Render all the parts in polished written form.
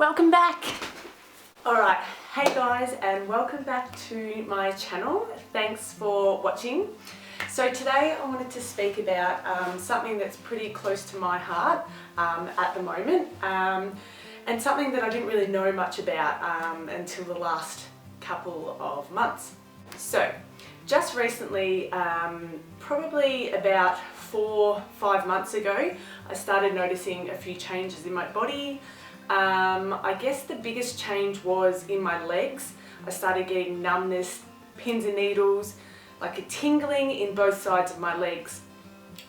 Welcome back! Alright, hey guys, and welcome back to my channel. Thanks for watching. So today I wanted to speak about something that's pretty close to my heart at the moment, and something that I didn't really know much about until the last couple of months. So just recently, probably about 4-5 months ago, I started noticing a few changes in my body. I guess the biggest change was in my legs. I started getting numbness, pins and needles, like a tingling in both sides of my legs.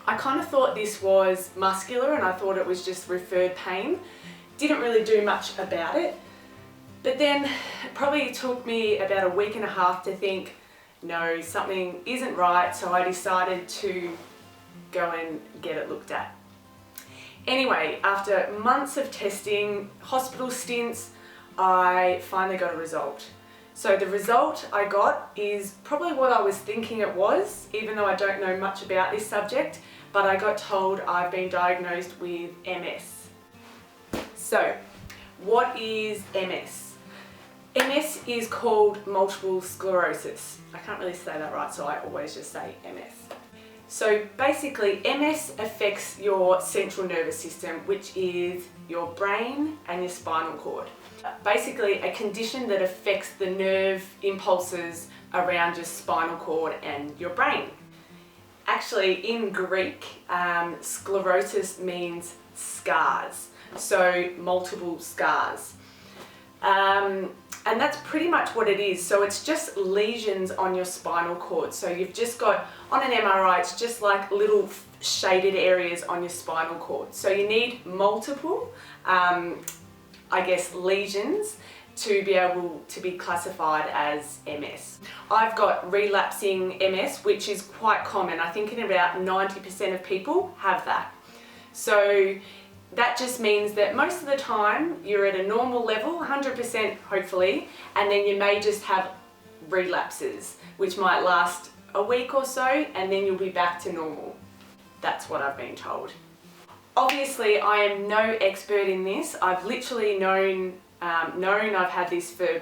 I kind of thought this was muscular and I thought it was just referred pain. Didn't really do much about it. But then it probably took me about a week and a half to think, no, something isn't right, so I decided to go and get it looked at. Anyway, after months of testing, hospital stints, I finally got a result. So the result I got is probably what I was thinking it was, even though I don't know much about this subject, but I got told I've been diagnosed with MS. So, what is MS? MS is called multiple sclerosis. I can't really say that right, so I always just say MS. So basically, MS affects your central nervous system, which is your brain and your spinal cord. Basically, a condition that affects the nerve impulses around your spinal cord and your brain. Actually, in Greek, sclerosis means scars, so multiple scars. And that's pretty much what it is. So it's just lesions on your spinal cord. So you've just got, on an MRI, it's just like little shaded areas on your spinal cord. So you need multiple, lesions to be able to be classified as MS. I've got relapsing MS, which is quite common. I think in about 90% of people have that. So that just means that most of the time you're at a normal level, 100% hopefully, and then you may just have relapses, which might last a week or so, and then you'll be back to normal. That's what I've been told. Obviously, I am no expert in this. I've literally known I've had this for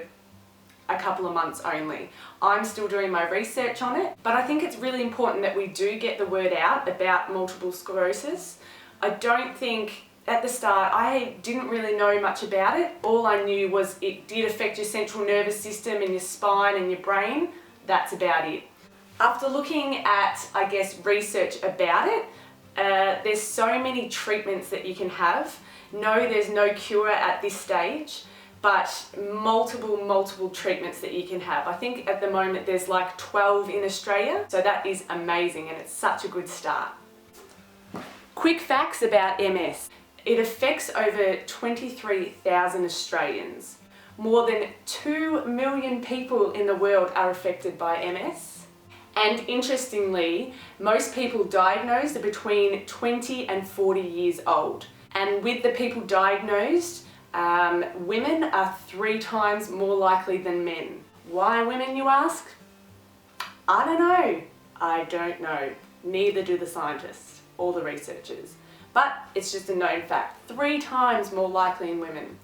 a couple of months only. I'm still doing my research on it, but I think it's really important that we do get the word out about multiple sclerosis. I don't think at the start, I didn't really know much about it. All I knew was it did affect your central nervous system and your spine and your brain. That's about it. After looking at, research about it, there's so many treatments that you can have. No, there's no cure at this stage, but multiple treatments that you can have. I think at the moment there's like 12 in Australia, so that is amazing and it's such a good start. Quick facts about MS. It affects over 23,000 Australians. More than 2 million people in the world are affected by MS. And interestingly, most people diagnosed are between 20 and 40 years old. And with the people diagnosed, women are 3 times more likely than men. Why women, you ask? I don't know. I don't know. Neither do the scientists or the researchers. But it's just a known fact, 3 times more likely in women.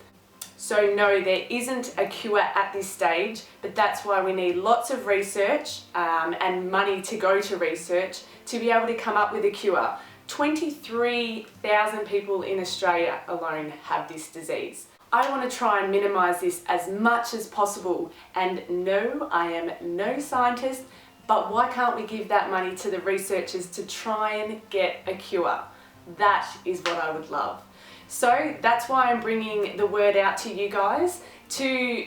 So no, there isn't a cure at this stage, but that's why we need lots of research and money to go to research to be able to come up with a cure. 23,000 people in Australia alone have this disease. I want to try and minimise this as much as possible, and no, I am no scientist, but why can't we give that money to the researchers to try and get a cure? That is what I would love. So that's why I'm bringing the word out to you guys to,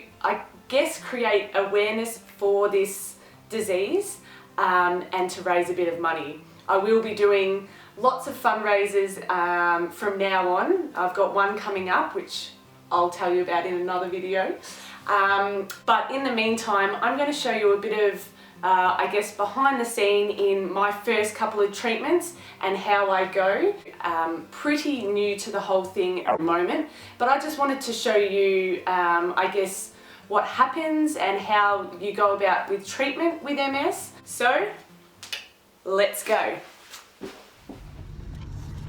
create awareness for this disease and to raise a bit of money. I will be doing lots of fundraisers from now on. I've got one coming up, which I'll tell you about in another video. But in the meantime, I'm going to show you a bit of behind the scene in my first couple of treatments and how I go. Pretty new to the whole thing at the moment, but I just wanted to show you, what happens and how you go about with treatment with MS. So, let's go.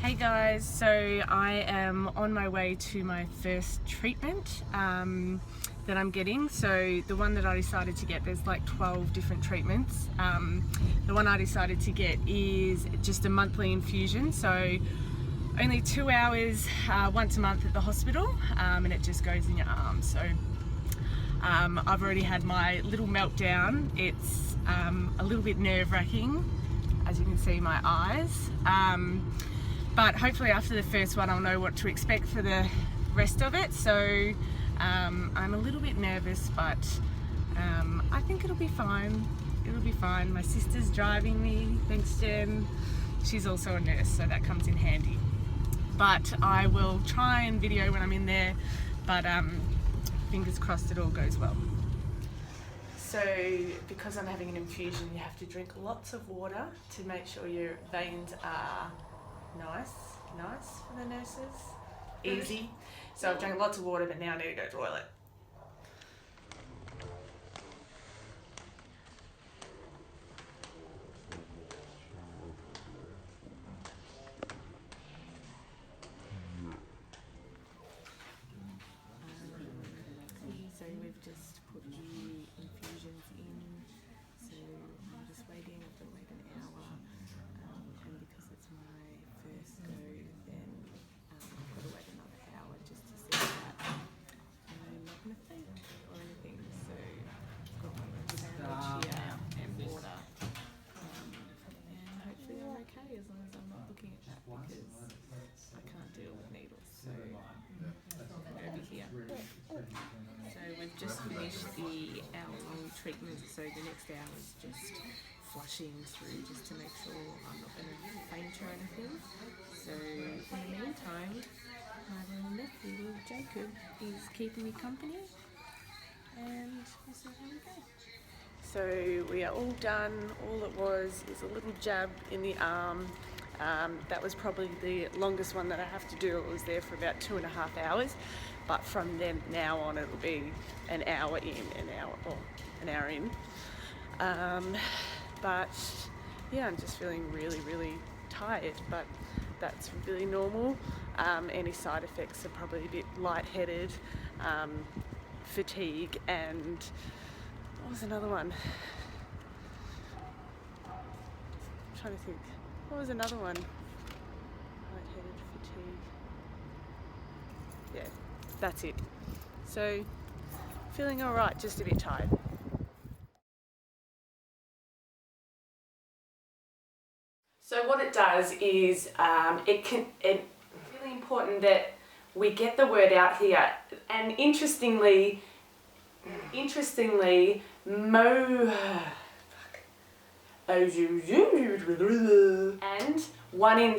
Hey guys, so I am on my way to my first treatment that I'm getting. So the one that I decided to get, there's like 12 different treatments. The one I decided to get is just a monthly infusion, so only 2 hours once a month at the hospital, and it just goes in your arm. So I've already had my little meltdown. It's a little bit nerve-wracking, as you can see my eyes. But hopefully after the first one I'll know what to expect for the rest of it. So I'm a little bit nervous, but I think it'll be fine. It'll be fine. My sister's driving me, thanks Jen. She's also a nurse, so that comes in handy. But I will try and video when I'm in there, but fingers crossed it all goes well. So because I'm having an infusion, you have to drink lots of water to make sure your veins are nice for the nurses, easy. So I've drank lots of water, but now I need to go to the toilet. So we've just put the infusions in, so I'm just waiting. I've got to wait an hour, and because it's my first go, then I've got to wait another hour just to see that I'm not going to faint or anything. So I've got my sandwich here and water, and hopefully I'm okay as long as I'm not looking at that, because I can't deal with needles. So over here. So we've just finished the hour-long treatment, so the next hour is just flushing through just to make sure I'm not going to faint or anything. So in the meantime, my little nephew, little Jacob, is keeping me company, and we'll see how we go. So we are all done. All it was is a little jab in the arm. That was probably the longest one that I have to do. It was there for about 2.5 hours, but from then now on it'll be an hour in, an hour in. But yeah, I'm just feeling really tired, but that's really normal. Any side effects are probably a bit lightheaded, fatigue, and what was another one? I'm trying to think. What was another one? Lightheaded, fatigue. Yeah, that's it. So, feeling alright, just a bit tired. So what it does is, it's really important that we get the word out here. And interestingly, and one in